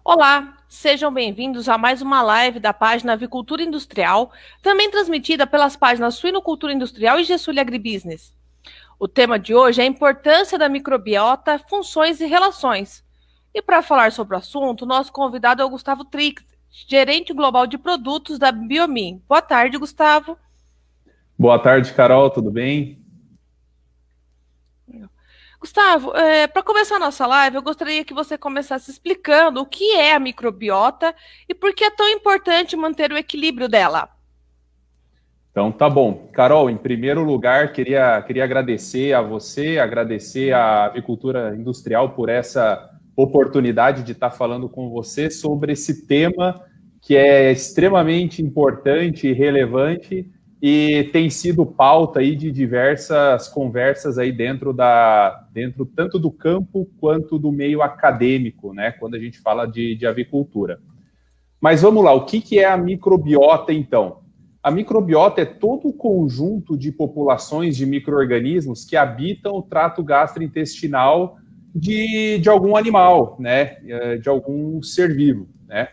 Olá, sejam bem-vindos a mais uma live da página Avicultura Industrial, também transmitida pelas páginas Suinocultura Industrial e Gessulho Agribusiness. O tema de hoje é a importância da microbiota, funções e relações. E para falar sobre o assunto, nosso convidado é o Gustavo Trix, gerente global de produtos da Biomin. Boa tarde, Gustavo. Boa tarde, Carol, tudo bem? Gustavo, para começar a nossa live, eu gostaria que você começasse explicando o que é a microbiota e por que é tão importante manter o equilíbrio dela. Então, tá bom. Carol, em primeiro lugar, queria agradecer a você, agradecer à Avicultura Industrial por essa oportunidade de estar falando com você sobre esse tema que é extremamente importante e relevante e tem sido pauta aí de diversas conversas aí dentro tanto do campo quanto do meio acadêmico, né? Quando a gente fala de avicultura. Mas vamos lá, o que é a microbiota, então? A microbiota é todo o conjunto de populações de micro-organismos que habitam o trato gastrointestinal de algum animal, né? De algum ser vivo, né?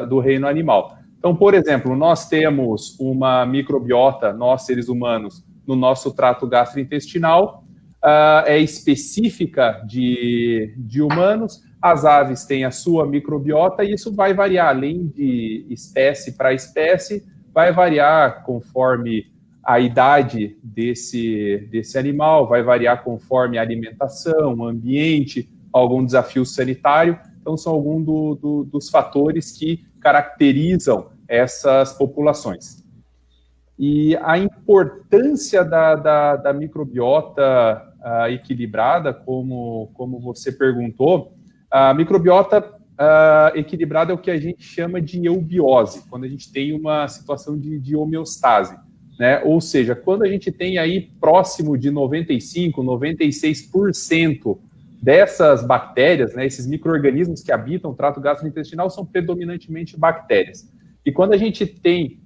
Do reino animal. Então, por exemplo, nós temos uma microbiota, nós seres humanos, no nosso trato gastrointestinal, é específica de humanos. As aves têm a sua microbiota e isso vai variar, além de espécie para espécie, vai variar conforme a idade desse animal, vai variar conforme a alimentação, ambiente, algum desafio sanitário. Então, são alguns dos fatores que caracterizam essas populações. E a importância da microbiota equilibrada, como você perguntou, a microbiota equilibrada é o que a gente chama de eubiose, quando a gente tem uma situação de homeostase, né? Ou seja, quando a gente tem aí próximo de 95%, 96% dessas bactérias, né, esses micro-organismos que habitam o trato gastrointestinal são predominantemente bactérias. E quando a gente tem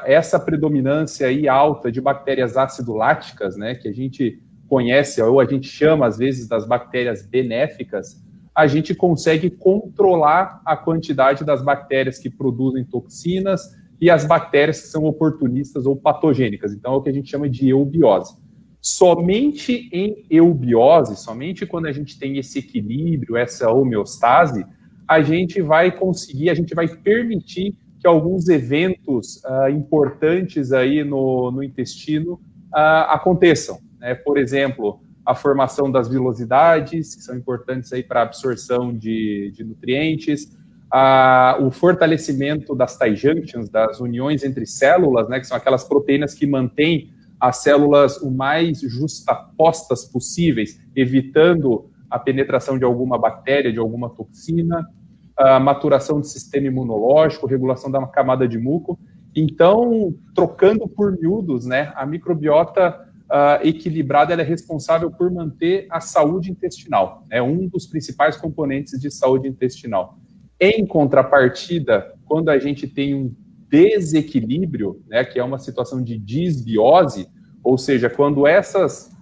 essa predominância aí alta de bactérias ácido-láticas, né, que a gente conhece, ou a gente chama às vezes das bactérias benéficas, a gente consegue controlar a quantidade das bactérias que produzem toxinas e as bactérias que são oportunistas ou patogênicas. Então, é o que a gente chama de eubiose. Somente em eubiose, somente quando a gente tem esse equilíbrio, essa homeostase, a gente vai conseguir, a gente vai permitir que alguns eventos importantes aí no intestino aconteçam, né? Por exemplo, a formação das vilosidades, que são importantes aí para a absorção de nutrientes, o fortalecimento das tight junctions, das uniões entre células, né, que são aquelas proteínas que mantêm as células o mais justapostas possíveis, evitando a penetração de alguma bactéria, de alguma toxina, a maturação do sistema imunológico, regulação da camada de muco. Então, trocando por miúdos, né, a microbiota equilibrada ela é responsável por manter a saúde intestinal. É um dos principais componentes de saúde intestinal. Em contrapartida, quando a gente tem um desequilíbrio, né, que é uma situação de disbiose, ou seja, quando essas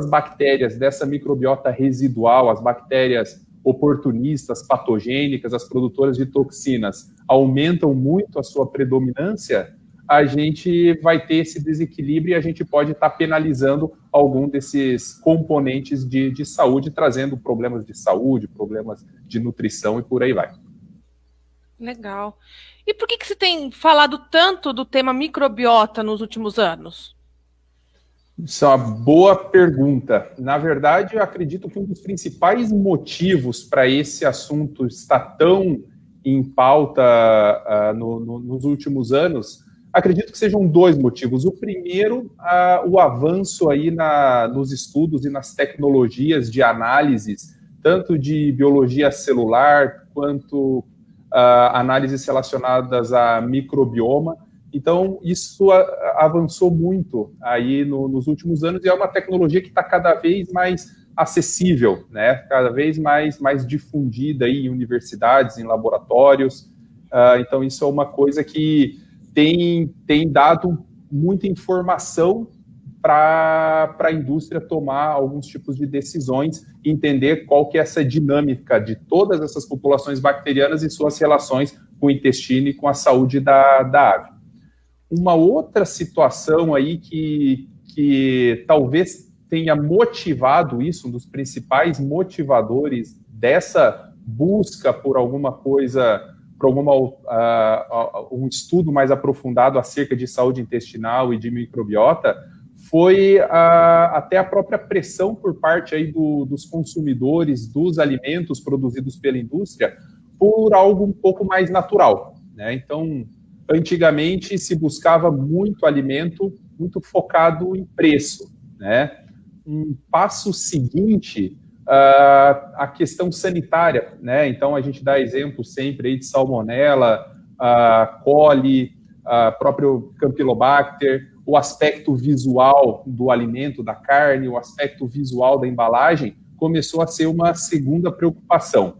bactérias dessa microbiota residual, as bactérias oportunistas, patogênicas, as produtoras de toxinas, aumentam muito a sua predominância, a gente vai ter esse desequilíbrio e a gente pode estar penalizando algum desses componentes de saúde, trazendo problemas de saúde, problemas de nutrição e por aí vai. Legal. E por que você tem falado tanto do tema microbiota nos últimos anos? Isso é uma boa pergunta. Na verdade, eu acredito que um dos principais motivos para esse assunto estar tão em pauta nos últimos anos, acredito que sejam dois motivos. O primeiro, o avanço aí nos estudos e nas tecnologias de análises, tanto de biologia celular quanto análises relacionadas a microbioma. Então, isso avançou muito aí nos últimos anos e é uma tecnologia que está cada vez mais acessível, né? Cada vez mais difundida aí em universidades, em laboratórios. Então, isso é uma coisa que tem dado muita informação para a indústria tomar alguns tipos de decisões e entender qual que é essa dinâmica de todas essas populações bacterianas e suas relações com o intestino e com a saúde da ave. Uma outra situação aí que talvez tenha motivado isso, um dos principais motivadores dessa busca por alguma coisa, por um estudo mais aprofundado acerca de saúde intestinal e de microbiota, foi até a própria pressão por parte aí dos consumidores dos alimentos produzidos pela indústria por algo um pouco mais natural, né? Então, antigamente se buscava muito alimento muito focado em preço, né? Um passo seguinte, a questão sanitária, né? Então, a gente dá exemplo sempre aí de salmonela, coli, próprio Campylobacter, o aspecto visual do alimento, da carne, o aspecto visual da embalagem, começou a ser uma segunda preocupação.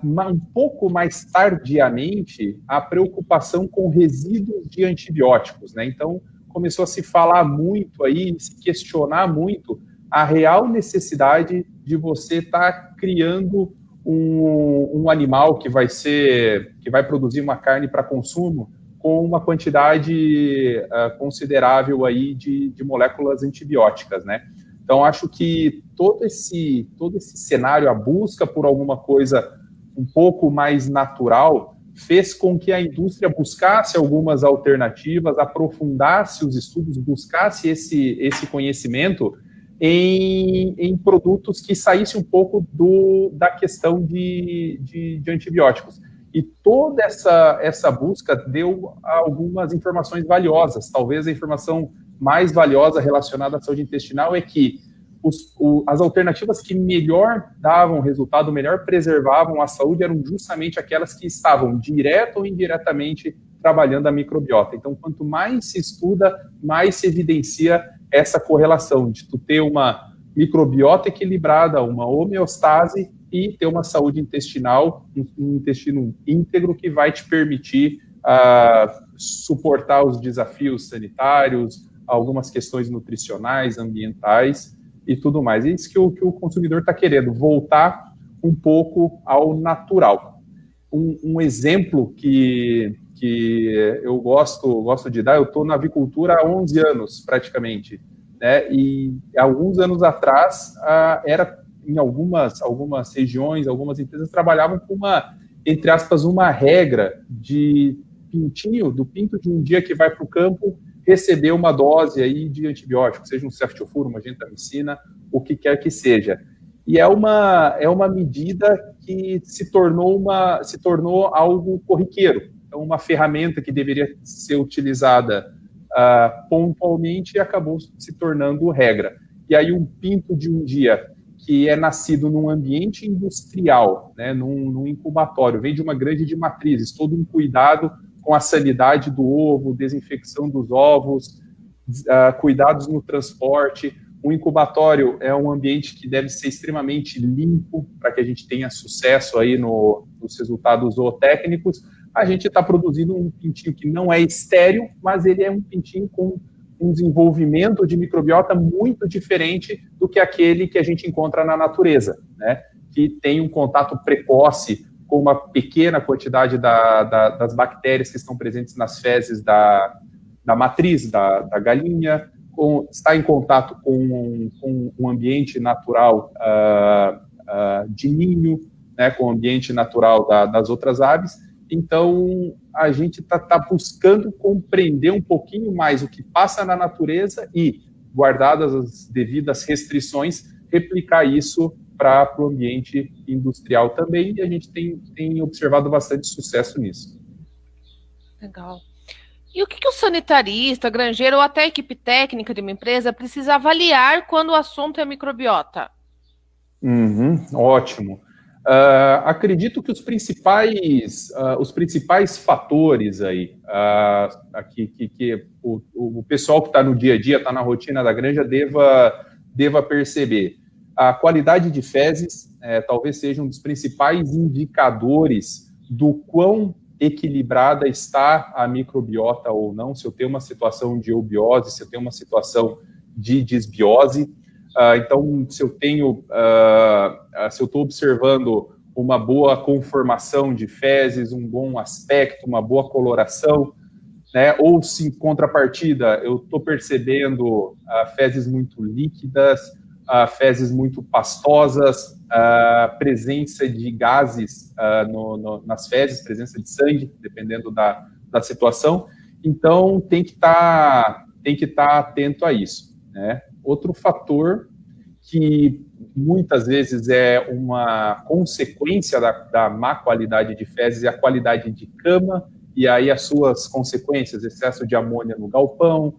Um pouco mais tardiamente, a preocupação com resíduos de antibióticos, né? Então, começou a se falar muito aí, se questionar muito a real necessidade de você estar criando um animal que vai produzir uma carne para consumo com uma quantidade considerável aí de moléculas antibióticas, né? Então, acho que todo esse cenário, a busca por alguma coisa um pouco mais natural, fez com que a indústria buscasse algumas alternativas, aprofundasse os estudos, buscasse esse conhecimento em produtos que saíssem um pouco da questão de antibióticos. E toda essa busca deu algumas informações valiosas. Talvez a informação mais valiosa relacionada à saúde intestinal é que as alternativas que melhor davam resultado, melhor preservavam a saúde, eram justamente aquelas que estavam direto ou indiretamente trabalhando a microbiota. Então, quanto mais se estuda, mais se evidencia essa correlação de tu ter uma microbiota equilibrada, uma homeostase e ter uma saúde intestinal, um intestino íntegro que vai te permitir suportar os desafios sanitários, algumas questões nutricionais, ambientais e tudo mais. É isso que o consumidor está querendo, voltar um pouco ao natural. Um exemplo que eu gosto de dar, eu estou na avicultura há 11 anos, praticamente, né? E alguns anos atrás, era em algumas regiões, algumas empresas trabalhavam com entre aspas, uma regra do pinto de um dia que vai para o campo, receber uma dose aí de antibiótico, seja um ceftiofuro, uma gentamicina, o que quer que seja. E é uma medida que se tornou algo corriqueiro. Então, uma ferramenta que deveria ser utilizada pontualmente acabou se tornando regra. E aí um pinto de um dia que é nascido num ambiente industrial, né, num incubatório, vem de uma granja de matrizes, todo um cuidado com a sanidade do ovo, desinfecção dos ovos, cuidados no transporte. O incubatório é um ambiente que deve ser extremamente limpo para que a gente tenha sucesso aí nos resultados zootécnicos. A gente está produzindo um pintinho que não é estéril, mas ele é um pintinho com um desenvolvimento de microbiota muito diferente do que aquele que a gente encontra na natureza, né? Que tem um contato precoce com uma pequena quantidade das bactérias que estão presentes nas fezes da matriz da galinha, está em contato com um ambiente natural de ninho, né, com o ambiente natural das outras aves. Então, a gente está buscando compreender um pouquinho mais o que passa na natureza e, guardadas as devidas restrições, replicar isso para o ambiente industrial também, e a gente tem observado bastante sucesso nisso. Legal. E o que o sanitarista, granjeiro ou até a equipe técnica de uma empresa precisa avaliar quando o assunto é microbiota? Ótimo. Acredito que os principais fatores aí, que o pessoal que está no dia a dia, está na rotina da granja, deva perceber. A qualidade de fezes talvez seja um dos principais indicadores do quão equilibrada está a microbiota ou não, se eu tenho uma situação de eubiose, se eu tenho uma situação de disbiose. Então, se eu estou observando uma boa conformação de fezes, um bom aspecto, uma boa coloração, né? Ou se, em contrapartida, eu estou percebendo fezes muito líquidas, fezes muito pastosas, presença de gases nas fezes, presença de sangue, dependendo da situação. Então, tem que estar atento a isso, né? Outro fator que muitas vezes é uma consequência da má qualidade de fezes é a qualidade de cama, e aí as suas consequências, excesso de amônia no galpão,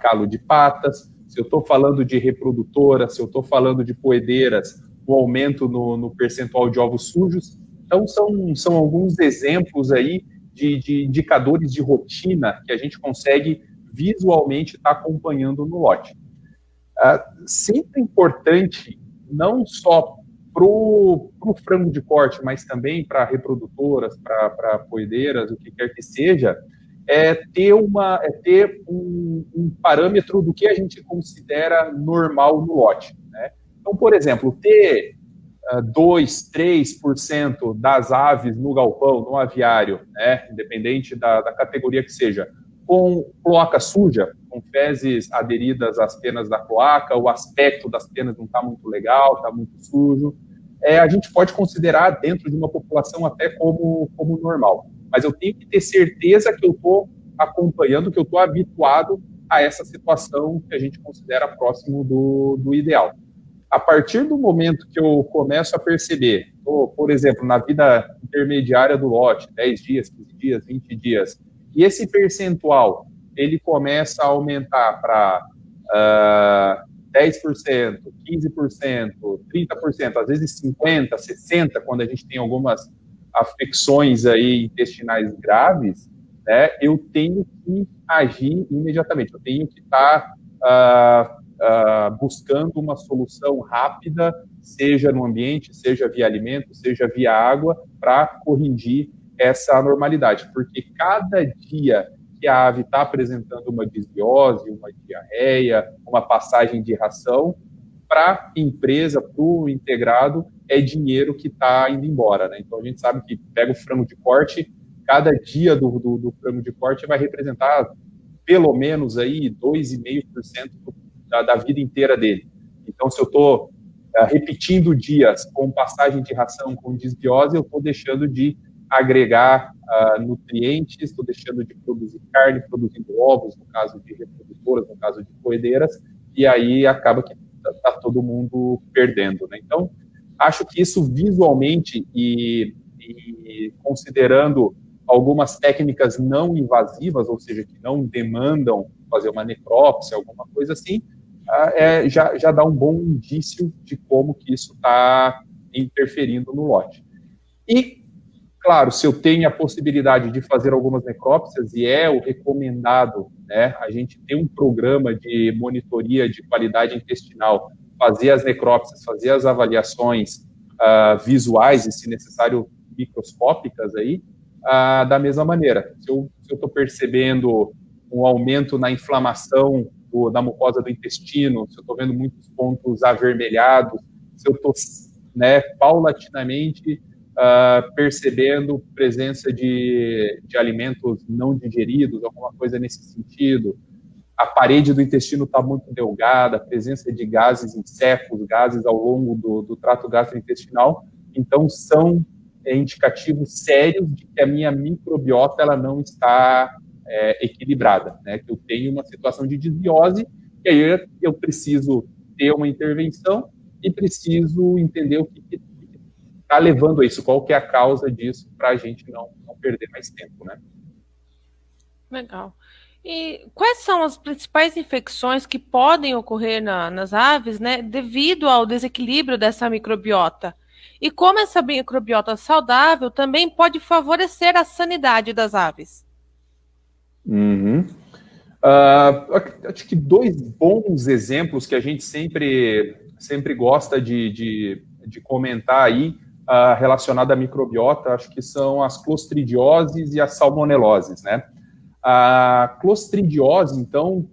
calo de patas. Se eu estou falando de reprodutora, se eu estou falando de poedeiras, o aumento no percentual de ovos sujos. Então, são alguns exemplos aí de indicadores de rotina que a gente consegue visualmente estar acompanhando no lote. Sempre importante, não só para o frango de corte, mas também para reprodutoras, para poedeiras, o que quer que seja, é ter um parâmetro do que a gente considera normal no lote, né? Então, por exemplo, ter 2, 3% das aves no galpão, no aviário, né, independente da categoria que seja, com cloaca suja, com fezes aderidas às penas da cloaca, o aspecto das penas não está muito legal, está muito sujo, a gente pode considerar dentro de uma população até como normal. Mas eu tenho que ter certeza que eu estou acompanhando, que eu estou habituado a essa situação que a gente considera próximo do ideal. A partir do momento que eu começo a perceber, por exemplo, na vida intermediária do lote, 10 dias, 15 dias, 20 dias, e esse percentual, ele começa a aumentar para 10%, 15%, 30%, às vezes 50%, 60%, quando a gente tem algumas afecções aí intestinais graves, né, eu tenho que agir imediatamente, eu tenho que estar buscando uma solução rápida, seja no ambiente, seja via alimento, seja via água, para corrigir essa anormalidade, porque cada dia que a ave está apresentando uma disbiose, uma diarreia, uma passagem de ração, para a empresa, para o integrado, é dinheiro que está indo embora, né? Então, a gente sabe que pega o frango de corte, cada dia do frango de corte vai representar pelo menos aí 2,5% da vida inteira dele. Então, se eu estou repetindo dias com passagem de ração, com disbiose, eu estou deixando de agregar nutrientes, estou deixando de produzir carne, produzindo ovos, no caso de reprodutoras, no caso de poedeiras, e aí acaba que está todo mundo perdendo, né? Então, acho que isso visualmente e considerando algumas técnicas não invasivas, ou seja, que não demandam fazer uma necrópsia, alguma coisa assim, já dá um bom indício de como que isso está interferindo no lote. E, claro, se eu tenho a possibilidade de fazer algumas necrópsias, e é o recomendado, né, a gente tem um programa de monitoria de qualidade intestinal, fazer as necrópsias, fazer as avaliações visuais e, se necessário, microscópicas aí, da mesma maneira. Se eu estou percebendo um aumento na inflamação da mucosa do intestino, se eu estou vendo muitos pontos avermelhados, se eu estou, né, paulatinamente percebendo presença de alimentos não digeridos, alguma coisa nesse sentido, a parede do intestino está muito delgada, a presença de gases em secos, gases ao longo do trato gastrointestinal, então são indicativos sérios de que a minha microbiota ela não está equilibrada, né? Que eu tenho uma situação de disbiose, e aí eu preciso ter uma intervenção e preciso entender o que está levando a isso, qual que é a causa disso, para a gente não perder mais tempo, né? Legal. E quais são as principais infecções que podem ocorrer nas aves, né, devido ao desequilíbrio dessa microbiota? E como essa microbiota saudável também pode favorecer a sanidade das aves? Uhum. Acho que dois bons exemplos que a gente sempre gosta de comentar aí relacionada à microbiota, acho que são as clostridioses e as salmoneloses, né? A clostridiose, então,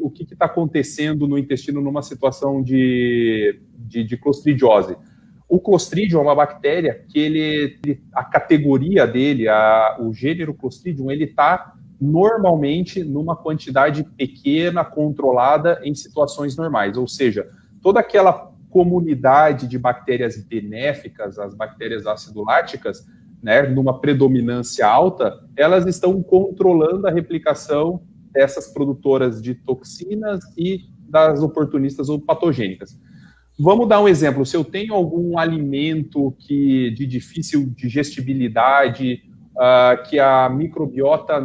o que está acontecendo no intestino numa situação de clostridiose? O Clostridium é uma bactéria que a categoria dele, o gênero Clostridium, ele está normalmente numa quantidade pequena, controlada em situações normais, ou seja, toda aquela comunidade de bactérias benéficas, as bactérias acidoláticas, né, numa predominância alta, elas estão controlando a replicação dessas produtoras de toxinas e das oportunistas ou patogênicas. Vamos dar um exemplo. Se eu tenho algum alimento de difícil digestibilidade, que a microbiota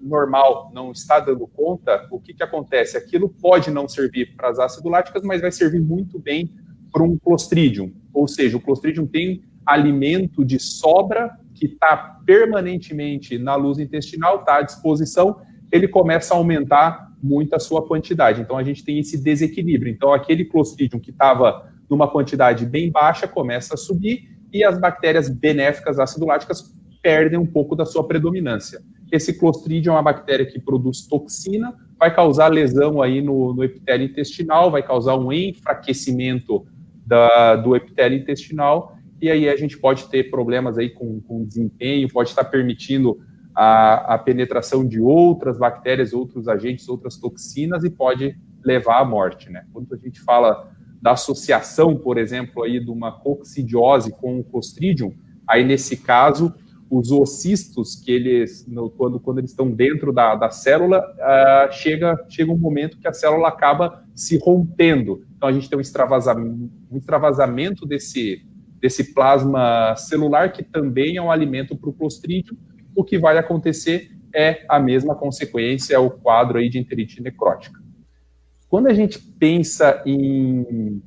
normal não está dando conta, o que acontece? Aquilo pode não servir para as acidoláticas, mas vai servir muito bem para um Clostridium. Ou seja, o Clostridium tem alimento de sobra que está permanentemente na luz intestinal, está à disposição, ele começa a aumentar muito a sua quantidade. Então, a gente tem esse desequilíbrio. Então, aquele Clostridium que estava numa quantidade bem baixa começa a subir e as bactérias benéficas acidoláticas perdem um pouco da sua predominância. Esse Clostridium é uma bactéria que produz toxina, vai causar lesão aí no epitélio intestinal, vai causar um enfraquecimento do epitélio intestinal, e aí a gente pode ter problemas aí com desempenho, pode estar permitindo a penetração de outras bactérias, outros agentes, outras toxinas, e pode levar à morte, né? Quando a gente fala da associação, por exemplo, aí de uma coccidiose com o Clostridium, aí nesse caso, os oocistos, que eles, quando eles estão dentro da célula, chega um momento que a célula acaba se rompendo. Então, a gente tem um extravasamento desse plasma celular, que também é um alimento para o Clostridium. O que vai acontecer é a mesma consequência, é o quadro aí de enterite necrótica. Quando a gente pensa em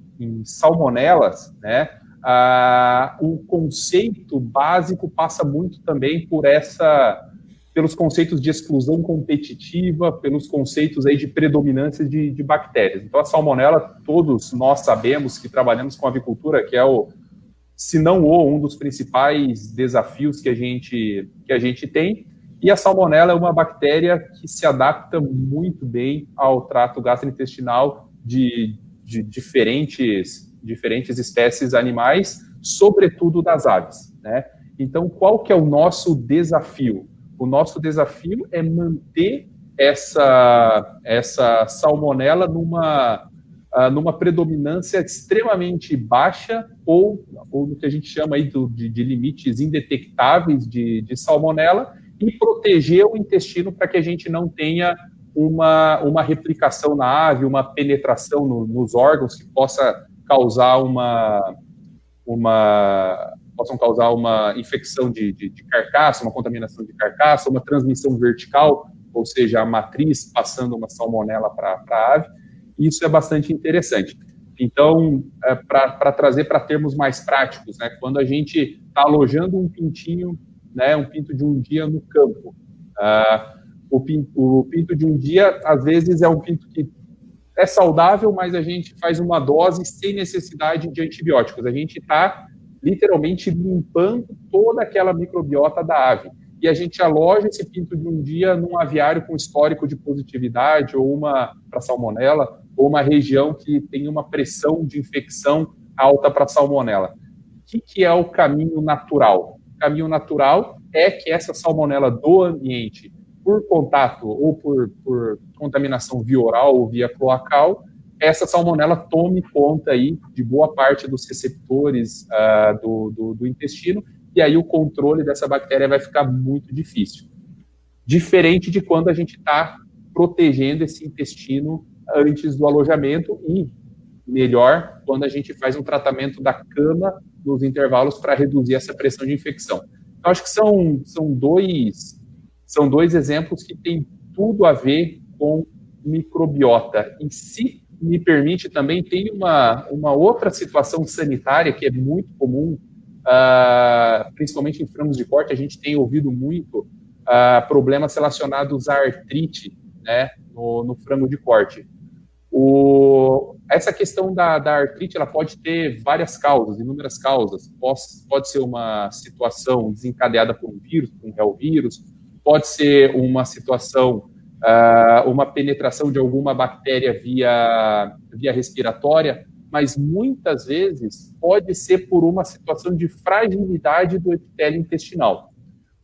salmonelas, né, o conceito básico passa muito também pelos conceitos de exclusão competitiva, pelos conceitos aí de predominância de bactérias. Então, a salmonela, todos nós sabemos que trabalhamos com avicultura, que é se não um dos principais desafios que a gente tem, e a salmonela é uma bactéria que se adapta muito bem ao trato gastrointestinal de diferentes espécies animais, sobretudo das aves, né? Então, qual que é o nosso desafio? O nosso desafio é manter essa salmonela numa predominância extremamente baixa ou no que a gente chama aí de limites indetectáveis de salmonela, e proteger o intestino para que a gente não tenha uma replicação na ave, uma penetração nos órgãos que possa causar possam causar uma infecção de carcaça, uma contaminação de carcaça, uma transmissão vertical, ou seja, a matriz passando uma salmonela para a ave. Isso é bastante interessante. Então, para trazer para termos mais práticos, né, quando a gente está alojando um pintinho, né, um pinto de um dia no campo, o pinto de um dia, às vezes, é um pinto que é saudável, mas a gente faz uma dose sem necessidade de antibióticos. A gente está, literalmente, limpando toda aquela microbiota da ave. E a gente aloja esse pinto de um dia num aviário com histórico de positividade, ou para salmonela, ou uma região que tem uma pressão de infecção alta para salmonela. O que é o caminho natural? O caminho natural é que essa salmonela do ambiente, por contato ou por contaminação via oral ou via cloacal, essa salmonela tome conta aí de boa parte dos receptores do intestino, e aí o controle dessa bactéria vai ficar muito difícil. Diferente de quando a gente está protegendo esse intestino antes do alojamento, e melhor quando a gente faz um tratamento da cama nos intervalos para reduzir essa pressão de infecção. Então, acho que são dois exemplos que têm tudo a ver com microbiota. E, se me permite, também tem uma outra situação sanitária que é muito comum, principalmente em frangos de corte. A gente tem ouvido muito problemas relacionados à artrite, né, no frango de corte. Essa questão da artrite, ela pode ter várias causas, inúmeras causas. Pode ser uma situação desencadeada por um vírus, por um real vírus, pode ser uma situação, uma penetração de alguma bactéria via respiratória, mas muitas vezes pode ser por uma situação de fragilidade do epitélio intestinal.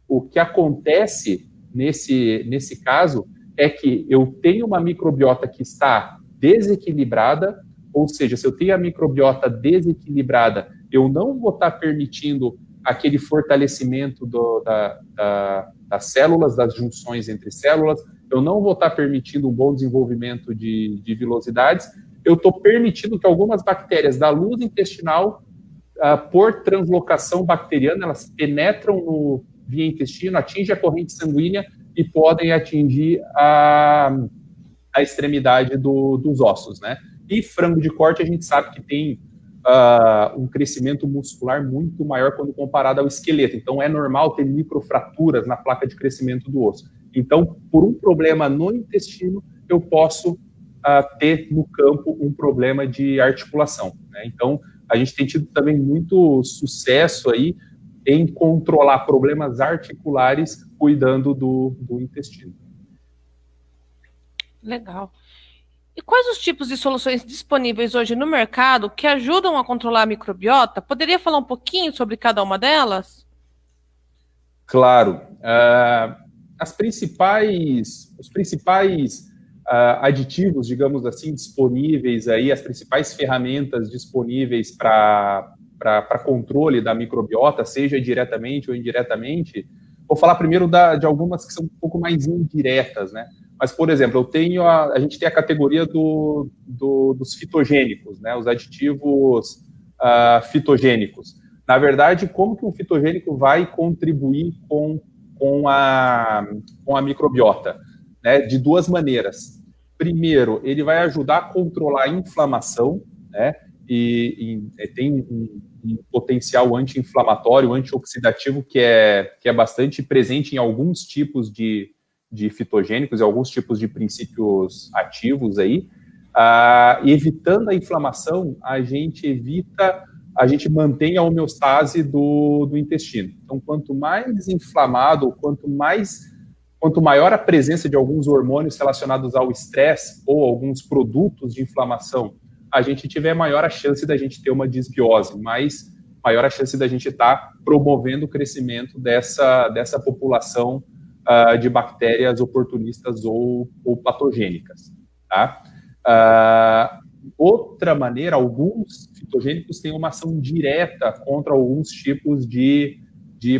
O que acontece nesse caso é que eu tenho uma microbiota que está desequilibrada, ou seja, se eu tenho a microbiota desequilibrada, eu não vou estar permitindo aquele fortalecimento das células, das junções entre células, eu não vou estar permitindo um bom desenvolvimento de vilosidades, eu estou permitindo que algumas bactérias da luza intestinal, por translocação bacteriana, elas penetram via intestino, atingem a corrente sanguínea e podem atingir a extremidade dos ossos, né? E frango de corte, a gente sabe que tem um crescimento muscular muito maior quando comparado ao esqueleto. Então, é normal ter microfraturas na placa de crescimento do osso. Então, por um problema no intestino, eu posso ter no campo um problema de articulação, né? Então, a gente tem tido também muito sucesso aí em controlar problemas articulares cuidando do intestino. Legal. E quais os tipos de soluções disponíveis hoje no mercado que ajudam a controlar a microbiota? Poderia falar um pouquinho sobre cada uma delas? Claro. Os principais aditivos, digamos assim, disponíveis aí, as principais ferramentas disponíveis para controle da microbiota, seja diretamente ou indiretamente, vou falar primeiro de algumas que são um pouco mais indiretas, né? Mas, por exemplo, a gente tem a categoria dos fitogênicos, né? Os aditivos fitogênicos. Na verdade, como que um fitogênico vai contribuir com a microbiota? Né? De duas maneiras. Primeiro, ele vai ajudar a controlar a inflamação, né? E tem um potencial anti-inflamatório, antioxidativo, que é bastante presente em alguns tipos de fitogênicos e alguns tipos de princípios ativos aí. Evitando a inflamação, a gente mantém a homeostase do intestino. Então, quanto mais inflamado, quanto maior a presença de alguns hormônios relacionados ao estresse ou alguns produtos de inflamação a gente tiver, maior a chance da gente ter uma disbiose, maior a chance da gente estar promovendo o crescimento dessa população de bactérias oportunistas ou patogênicas. Tá? Outra maneira, alguns fitogênicos têm uma ação direta contra alguns tipos de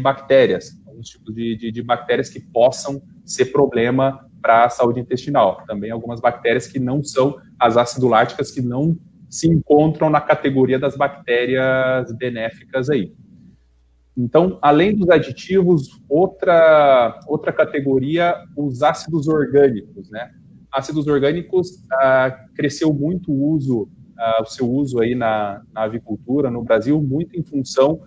bactérias, alguns tipos de bactérias que possam ser problema para a saúde intestinal. Também algumas bactérias que não são as aciduláticas, que não se encontram na categoria das bactérias benéficas aí. Então, além dos aditivos, outra categoria, os ácidos orgânicos, né? Ácidos orgânicos, cresceu muito o seu uso aí na avicultura, no Brasil, muito em função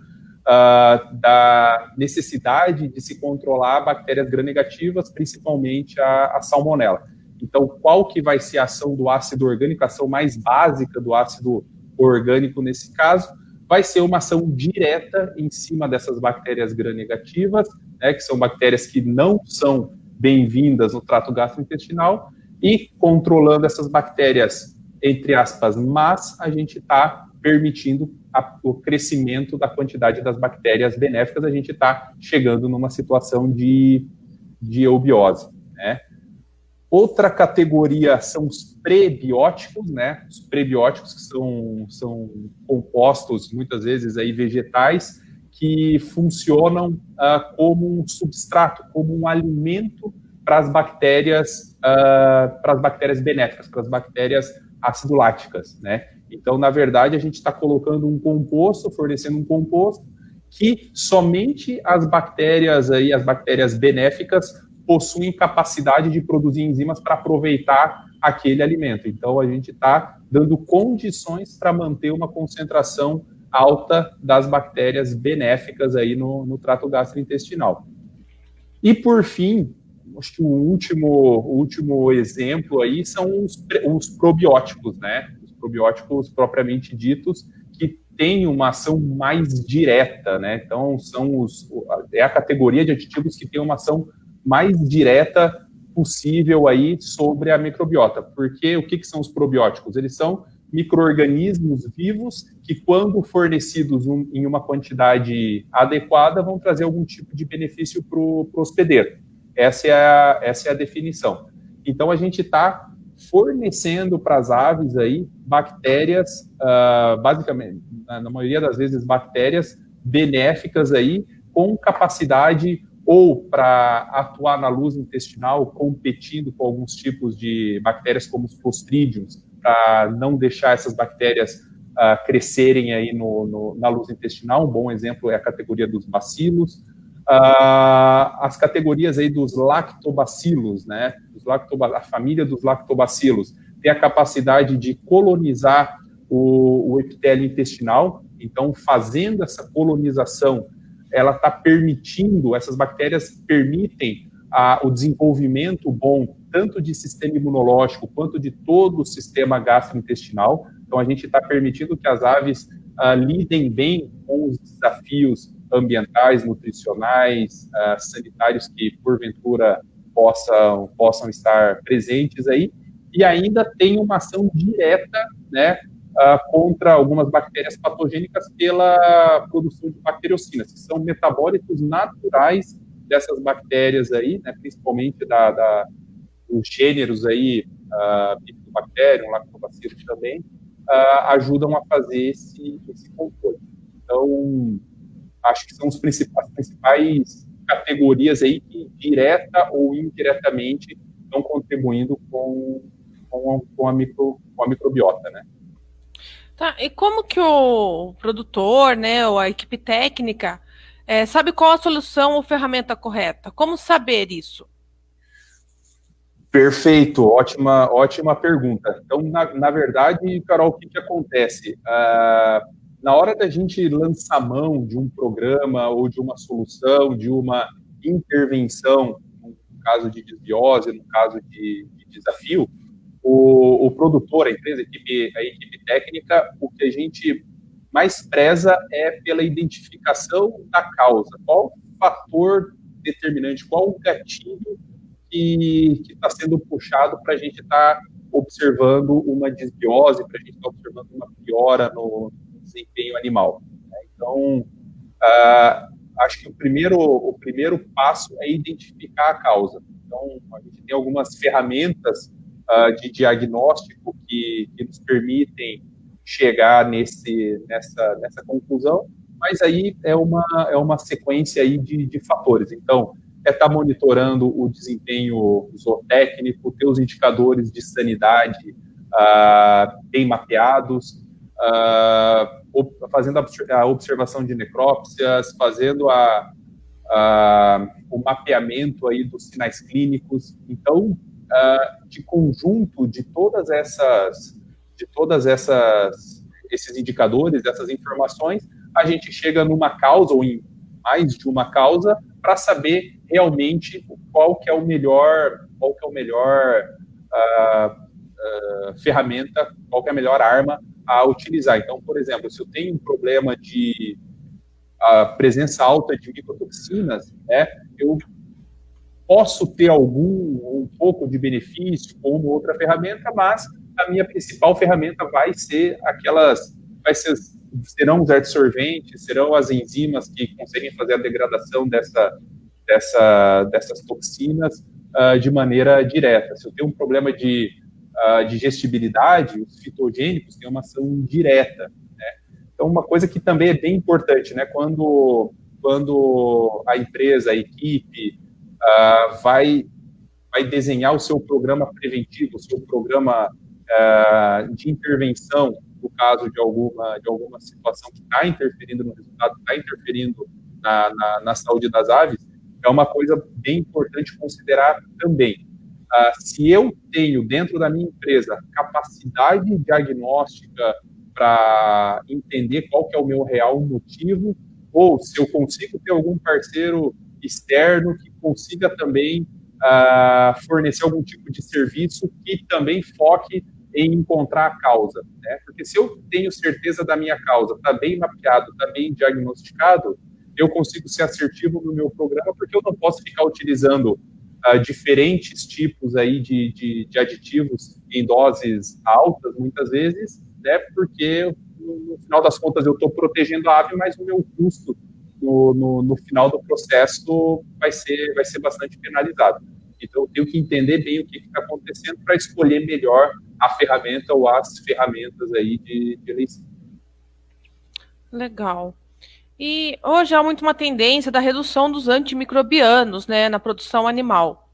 da necessidade de se controlar bactérias gram-negativas, principalmente a salmonela. Então, qual que vai ser a ação do ácido orgânico, a ação mais básica do ácido orgânico nesse caso? Vai ser uma ação direta em cima dessas bactérias gram-negativas, né, que são bactérias que não são bem-vindas no trato gastrointestinal, e controlando essas bactérias, entre aspas, mas a gente está permitindo o crescimento da quantidade das bactérias benéficas, a gente está chegando numa situação de eubiose, né? Outra categoria são os prebióticos, né? Os prebióticos que são compostos, muitas vezes, aí, vegetais, que funcionam como um substrato, como um alimento para as bactérias benéficas, para as bactérias aciduláticas, né? Então, na verdade, a gente está colocando um composto, fornecendo um composto que somente as bactérias benéficas possuem capacidade de produzir enzimas para aproveitar aquele alimento. Então, a gente está dando condições para manter uma concentração alta das bactérias benéficas aí no trato gastrointestinal. E, por fim, acho que o último exemplo aí são os probióticos, né? Os probióticos propriamente ditos, que têm uma ação mais direta, né? Então, é a categoria de aditivos que tem uma ação mais direta possível aí sobre a microbiota. Porque o que são os probióticos? Eles são micro-organismos vivos que, quando fornecidos em uma quantidade adequada, vão trazer algum tipo de benefício para o hospedeiro. Essa é a definição. Então, a gente está fornecendo para as aves aí bactérias, basicamente, na maioria das vezes, bactérias benéficas aí, com capacidade ou para atuar na luz intestinal, competindo com alguns tipos de bactérias como os clostridiums, para não deixar essas bactérias crescerem aí na luz intestinal. Um bom exemplo é a categoria dos bacilos. As categorias aí dos lactobacilos, né? A família dos lactobacilos tem a capacidade de colonizar o epitélio intestinal. Então, fazendo essa colonização, ela está permitindo, essas bactérias permitem o desenvolvimento bom tanto de sistema imunológico quanto de todo o sistema gastrointestinal. Então, a gente está permitindo que as aves lidem bem com os desafios ambientais, nutricionais, sanitários que, porventura, possam estar presentes aí, e ainda tem uma ação direta, né, contra algumas bactérias patogênicas pela produção de bacteriocinas, que são metabólitos naturais dessas bactérias aí, né, principalmente dos gêneros aí, Bifidobacterium, Lactobacillus também, ajudam a fazer esse controle. Então, acho que são as principais categorias aí que, direta ou indiretamente, estão contribuindo com a microbiota, né? Tá, e como que o produtor, né, ou a equipe técnica, sabe qual a solução ou ferramenta correta? Como saber isso? Perfeito, ótima pergunta. Então, na verdade, Carol, o que acontece? Na hora da gente lançar mão de um programa ou de uma solução, de uma intervenção, no caso de desbiose, no caso de desafio, o produtor, a empresa, a equipe técnica, o que a gente mais preza é pela identificação da causa. Qual o fator determinante, qual o gatilho que está sendo puxado para a gente estar observando uma desbiose, para a gente estar observando uma piora no desempenho animal. Então, acho que o primeiro passo é identificar a causa. Então, a gente tem algumas ferramentas de diagnóstico que nos permitem chegar nessa conclusão, mas aí é uma sequência aí de fatores. Então, estar monitorando o desempenho zootécnico, ter os indicadores de sanidade bem mapeados, fazendo a observação de necrópsias, fazendo o mapeamento aí dos sinais clínicos. Então, de conjunto de esses indicadores, dessas informações, a gente chega numa causa ou em mais de uma causa para saber realmente qual que é o melhor ferramenta, qual que é a melhor arma a utilizar. Então, por exemplo, se eu tenho um problema de presença alta de micotoxinas, eu posso ter um pouco de benefício com uma outra ferramenta, mas a minha principal ferramenta serão os adsorventes, serão as enzimas que conseguem fazer a degradação dessas toxinas de maneira direta. Se eu tenho um problema de digestibilidade, os fitogênicos têm uma ação direta, né? Então, uma coisa que também é bem importante, né? Quando a empresa, a equipe, vai desenhar o seu programa preventivo, o seu programa de intervenção, no caso de alguma situação que está interferindo no resultado, está interferindo na saúde das aves, é uma coisa bem importante considerar também. Se eu tenho dentro da minha empresa capacidade diagnóstica para entender qual que é o meu real motivo, ou se eu consigo ter algum parceiro externo que consiga também fornecer algum tipo de serviço que também foque em encontrar a causa, né? Porque se eu tenho certeza da minha causa, está bem mapeado, está bem diagnosticado, eu consigo ser assertivo no meu programa, porque eu não posso ficar utilizando diferentes tipos aí de aditivos em doses altas, muitas vezes, né? Porque no final das contas eu estou protegendo a ave, mas o meu custo no final do processo vai ser bastante penalizado. Então, eu tenho que entender bem o que está acontecendo para escolher melhor a ferramenta ou as ferramentas aí de eleição. Legal. E hoje há muito uma tendência da redução dos antimicrobianos, né, na produção animal.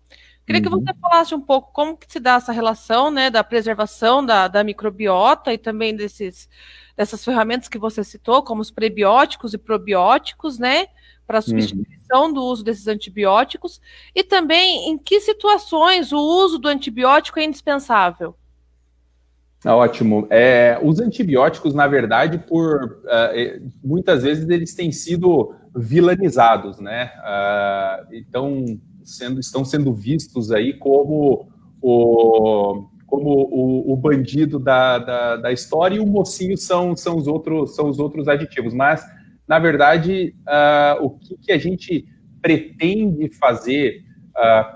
Queria que você falasse um pouco como que se dá essa relação, né, da preservação da microbiota e também dessas ferramentas que você citou, como os prebióticos e probióticos, né, para a substituição do uso desses antibióticos, e também em que situações o uso do antibiótico é indispensável. Ótimo. Os antibióticos, na verdade, muitas vezes eles têm sido vilanizados, né? Então, estão sendo vistos aí como o bandido da história, e o mocinho são os outros aditivos. Mas, na verdade, o que a gente pretende fazer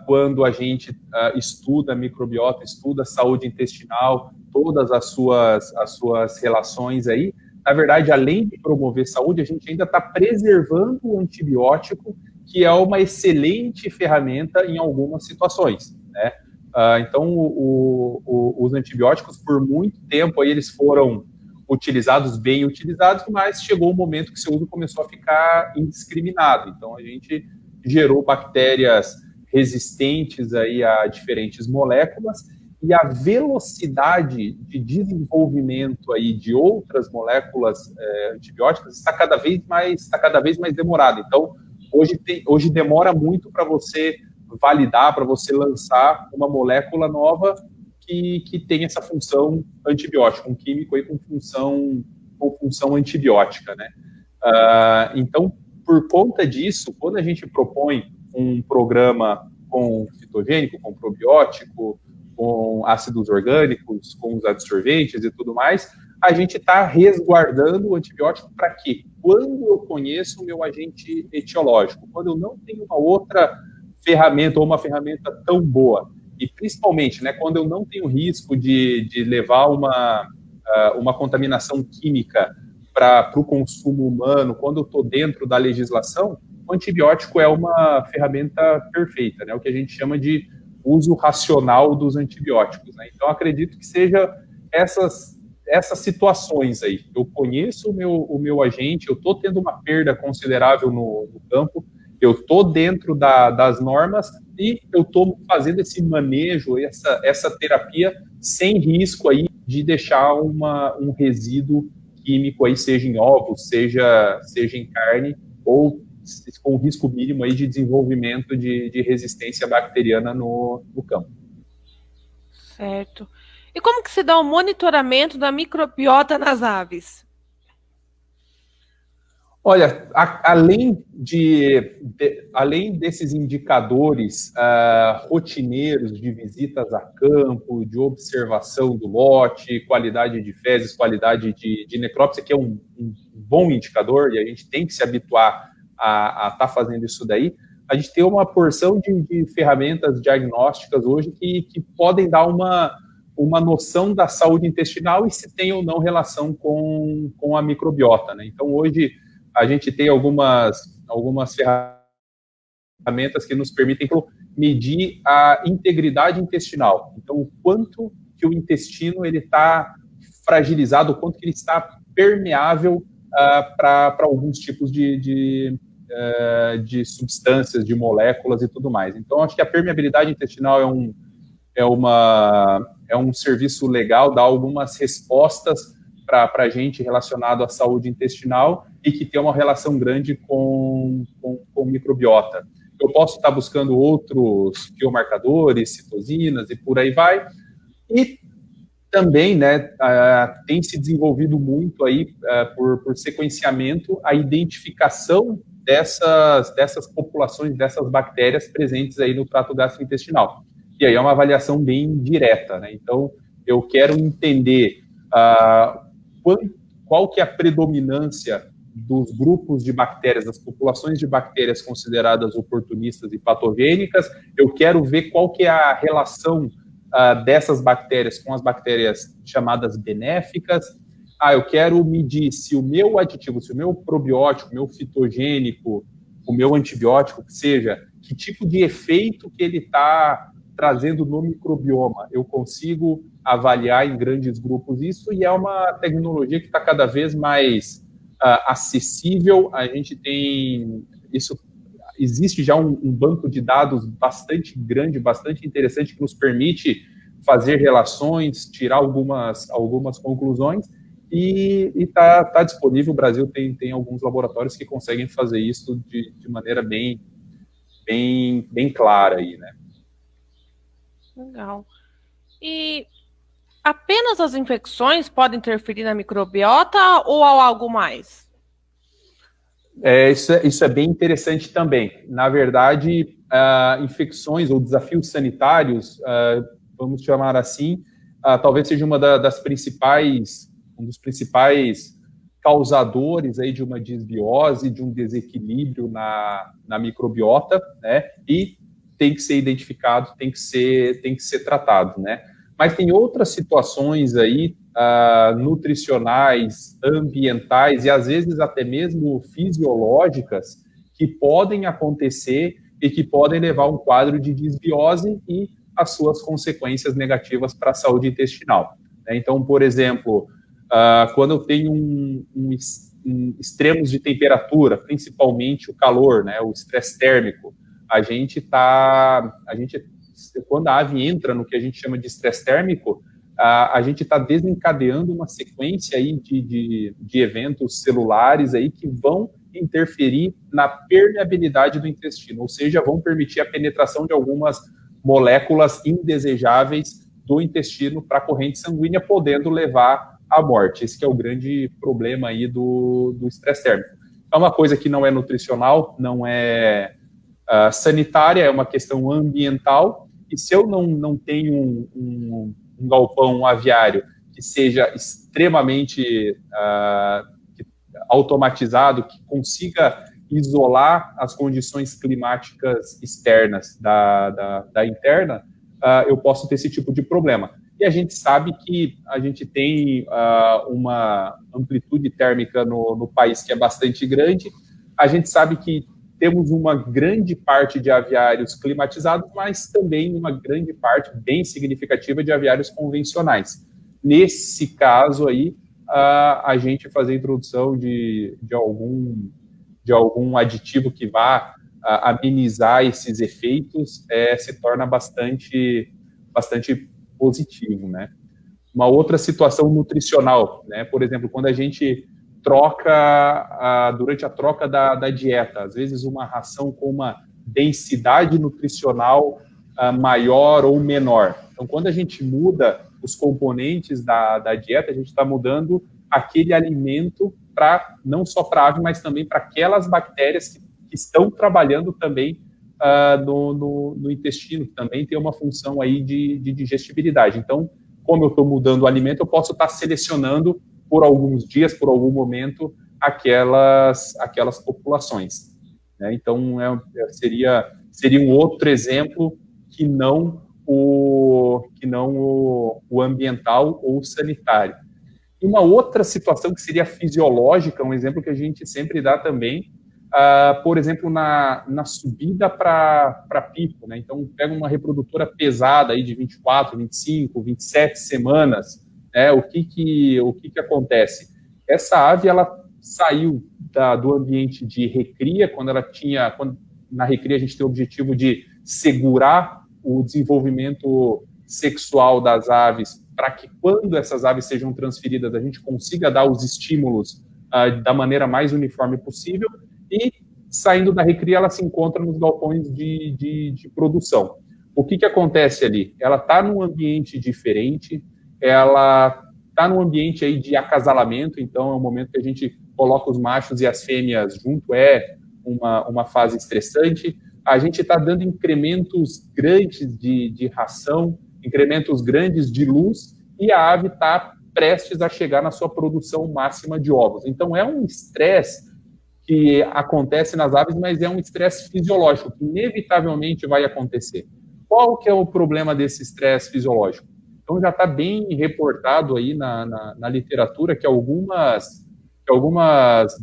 quando a gente estuda microbiota, estuda saúde intestinal, todas as suas relações aí, na verdade, além de promover saúde, a gente ainda está preservando o antibiótico, que é uma excelente ferramenta em algumas situações, né? Então, os antibióticos, por muito tempo, aí, eles foram utilizados, bem utilizados, mas chegou um momento que seu uso começou a ficar indiscriminado. Então, a gente gerou bactérias resistentes aí a diferentes moléculas, e a velocidade de desenvolvimento aí de outras moléculas antibióticas está cada vez mais demorada. Então, hoje demora muito para você validar, para você lançar uma molécula nova que tem essa função antibiótica, um químico aí com função antibiótica, né? Então, por conta disso, quando a gente propõe um programa com fitogênico, com probiótico, com ácidos orgânicos, com os adsorventes e tudo mais, a gente está resguardando o antibiótico para quê? Quando eu conheço o meu agente etiológico, quando eu não tenho uma outra ferramenta ou uma ferramenta tão boa, e principalmente, né, quando eu não tenho risco de levar uma contaminação química para o consumo humano, quando eu estou dentro da legislação, o antibiótico é uma ferramenta perfeita, né, o que a gente chama de uso racional dos antibióticos, né? Então, acredito que seja essas situações aí. Eu conheço o meu agente, eu estou tendo uma perda considerável no campo, eu estou dentro das normas e eu estou fazendo esse manejo, essa terapia sem risco aí de deixar um resíduo químico aí, seja em ovos, seja em carne, ou com risco mínimo aí de desenvolvimento de resistência bacteriana no campo. Certo. E como que se dá o monitoramento da microbiota nas aves? Olha, além desses indicadores rotineiros de visitas a campo, de observação do lote, qualidade de fezes, qualidade de necrópsia, que é um bom indicador, e a gente tem que se habituar a estar fazendo isso daí, a gente tem uma porção de ferramentas diagnósticas hoje que podem dar uma noção da saúde intestinal e se tem ou não relação com a microbiota, né? Então, hoje, a gente tem algumas ferramentas que nos permitem medir a integridade intestinal. Então, o quanto que o intestino está fragilizado, o quanto que ele está permeável para alguns tipos de substâncias, de moléculas e tudo mais. Então, acho que a permeabilidade intestinal é um serviço legal, dá algumas respostas para a gente relacionado à saúde intestinal e que tem uma relação grande com microbiota. Eu posso estar buscando outros biomarcadores, citosinas e por aí vai. E também, né, tem se desenvolvido muito aí por sequenciamento a identificação dessas populações, dessas bactérias presentes aí no trato gastrointestinal. E aí é uma avaliação bem direta, né? Então, eu quero entender qual que é a predominância dos grupos de bactérias, das populações de bactérias consideradas oportunistas e patogênicas. Eu quero ver qual que é a relação dessas bactérias com as bactérias chamadas benéficas. Eu quero medir se o meu aditivo, se o meu probiótico, o meu fitogênico, o meu antibiótico, que seja, que tipo de efeito que ele está trazendo no microbioma. Eu consigo avaliar em grandes grupos isso, e é uma tecnologia que está cada vez mais acessível. A gente tem isso, existe já um banco de dados bastante grande, bastante interessante, que nos permite fazer relações, tirar algumas conclusões, e está disponível. O Brasil tem alguns laboratórios que conseguem fazer isso de maneira bem clara aí, né? Legal. E apenas as infecções podem interferir na microbiota ou há algo mais? Isso é bem interessante também. Na verdade, infecções ou desafios sanitários, vamos chamar assim, talvez seja um dos principais causadores aí de uma disbiose, de um desequilíbrio na microbiota, né? E tem que ser identificado, tem que ser tratado, né? Mas tem outras situações aí, nutricionais, ambientais e às vezes até mesmo fisiológicas, que podem acontecer e que podem levar a um quadro de disbiose e as suas consequências negativas para a saúde intestinal. Então, por exemplo, quando eu tenho extremos de temperatura, principalmente o calor, né, o estresse térmico, quando a ave entra no que a gente chama de estresse térmico, a gente está desencadeando uma sequência aí de eventos celulares aí que vão interferir na permeabilidade do intestino, ou seja, vão permitir a penetração de algumas moléculas indesejáveis do intestino para a corrente sanguínea, podendo levar à morte. Esse que é o grande problema aí do estresse térmico. É uma coisa que não é nutricional, não é sanitária, é uma questão ambiental, e se eu não tenho um galpão aviário que seja extremamente automatizado, que consiga isolar as condições climáticas externas da interna, eu posso ter esse tipo de problema. E a gente sabe que a gente tem uma amplitude térmica no país que é bastante grande. A gente sabe que temos uma grande parte de aviários climatizados, mas também uma grande parte bem significativa de aviários convencionais. Nesse caso aí, a gente fazer a introdução de algum aditivo que vá amenizar esses efeitos se torna bastante positivo, né? Uma outra situação nutricional, né? Por exemplo, quando a gente durante a troca da dieta, às vezes uma ração com uma densidade nutricional maior ou menor. Então, quando a gente muda os componentes da dieta, a gente está mudando aquele alimento não só para a ave, mas também para aquelas bactérias que estão trabalhando também no intestino, que também tem uma função aí de digestibilidade. Então, como eu estou mudando o alimento, eu posso estar selecionando por alguns dias, por algum momento, aquelas populações, né? Então, seria um outro exemplo que não o ambiental ou sanitário. E uma outra situação que seria fisiológica, um exemplo que a gente sempre dá também, por exemplo, na subida para pico, né? Então, pega uma reprodutora pesada aí de 24, 25, 27 semanas, o que acontece? Essa ave, ela saiu do ambiente de recria, quando na recria a gente tem o objetivo de segurar o desenvolvimento sexual das aves, para que quando essas aves sejam transferidas, a gente consiga dar os estímulos da maneira mais uniforme possível, e saindo da recria, ela se encontra nos galpões de produção. O que acontece ali? Ela está num ambiente diferente, ela está num ambiente aí de acasalamento, então é o momento que a gente coloca os machos e as fêmeas junto, uma fase estressante, a gente está dando incrementos grandes de ração, incrementos grandes de luz, e a ave está prestes a chegar na sua produção máxima de ovos. Então, é um estresse que acontece nas aves, mas é um estresse fisiológico, que inevitavelmente vai acontecer. Qual que é o problema desse estresse fisiológico? Então, já está bem reportado aí na literatura que algumas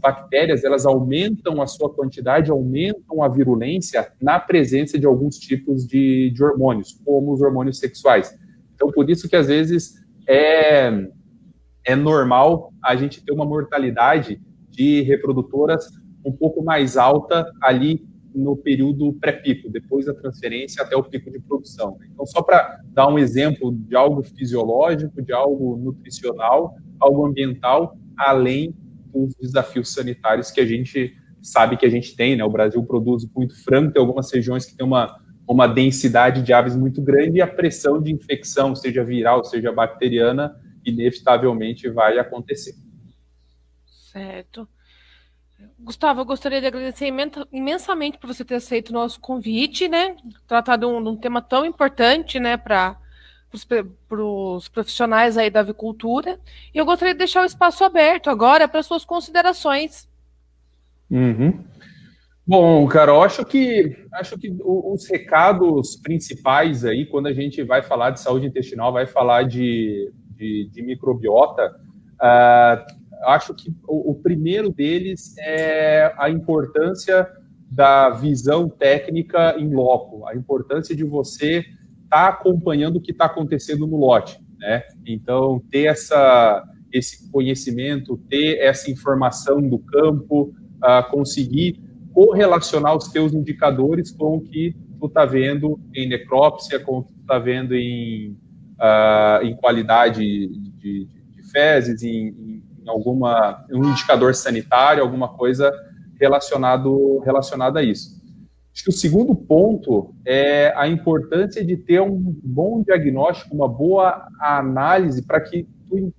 bactérias, elas aumentam a sua quantidade, aumentam a virulência na presença de alguns tipos de hormônios, como os hormônios sexuais. Então, por isso que, às vezes, é normal a gente ter uma mortalidade de reprodutoras um pouco mais alta ali no período pré-pico, depois da transferência até o pico de produção. Então, só para dar um exemplo de algo fisiológico, de algo nutricional, algo ambiental, além dos desafios sanitários que a gente sabe que a gente tem, né? O Brasil produz muito frango, tem algumas regiões que tem uma densidade de aves muito grande e a pressão de infecção, seja viral, seja bacteriana, inevitavelmente vai acontecer. Certo. Gustavo, eu gostaria de agradecer imensamente por você ter aceito o nosso convite, né? Tratar de um tema tão importante, né, para os profissionais aí da avicultura. E eu gostaria de deixar o espaço aberto agora para suas considerações. Uhum. Bom, Carol, acho que os recados principais aí, quando a gente vai falar de saúde intestinal, vai falar de microbiota, acho que o primeiro deles é a importância da visão técnica em loco, a importância de você estar acompanhando o que está acontecendo no lote, né? Então, ter esse conhecimento, ter essa informação do campo, conseguir correlacionar os teus indicadores com o que tu está vendo em necrópsia, com o que tu está vendo em qualidade de fezes, em um indicador sanitário, alguma coisa relacionada a isso. Acho que o segundo ponto é a importância de ter um bom diagnóstico, uma boa análise para que tu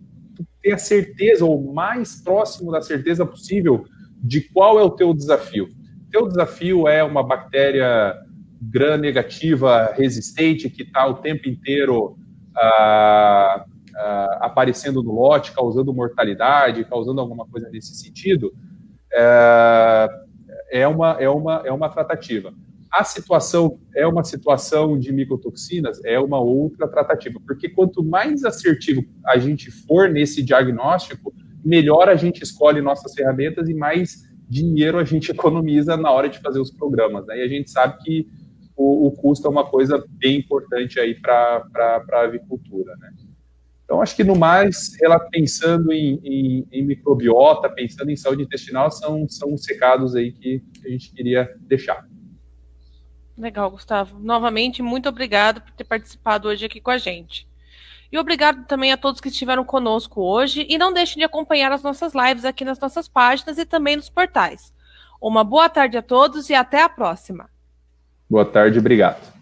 tenha certeza, ou mais próximo da certeza possível, de qual é o teu desafio. O teu desafio é uma bactéria gram-negativa resistente que está o tempo inteiro aparecendo no lote, causando mortalidade, causando alguma coisa nesse sentido, é uma tratativa. A situação é uma situação de micotoxinas, é uma outra tratativa, porque quanto mais assertivo a gente for nesse diagnóstico, melhor a gente escolhe nossas ferramentas e mais dinheiro a gente economiza na hora de fazer os programas. Aí a gente sabe que o custo é uma coisa bem importante aí para a avicultura, né? Então, acho que no mais, ela pensando em microbiota, pensando em saúde intestinal, são os recados aí que a gente queria deixar. Legal, Gustavo. Novamente, muito obrigado por ter participado hoje aqui com a gente. E obrigado também a todos que estiveram conosco hoje. E não deixem de acompanhar as nossas lives aqui nas nossas páginas e também nos portais. Uma boa tarde a todos e até a próxima. Boa tarde, obrigado.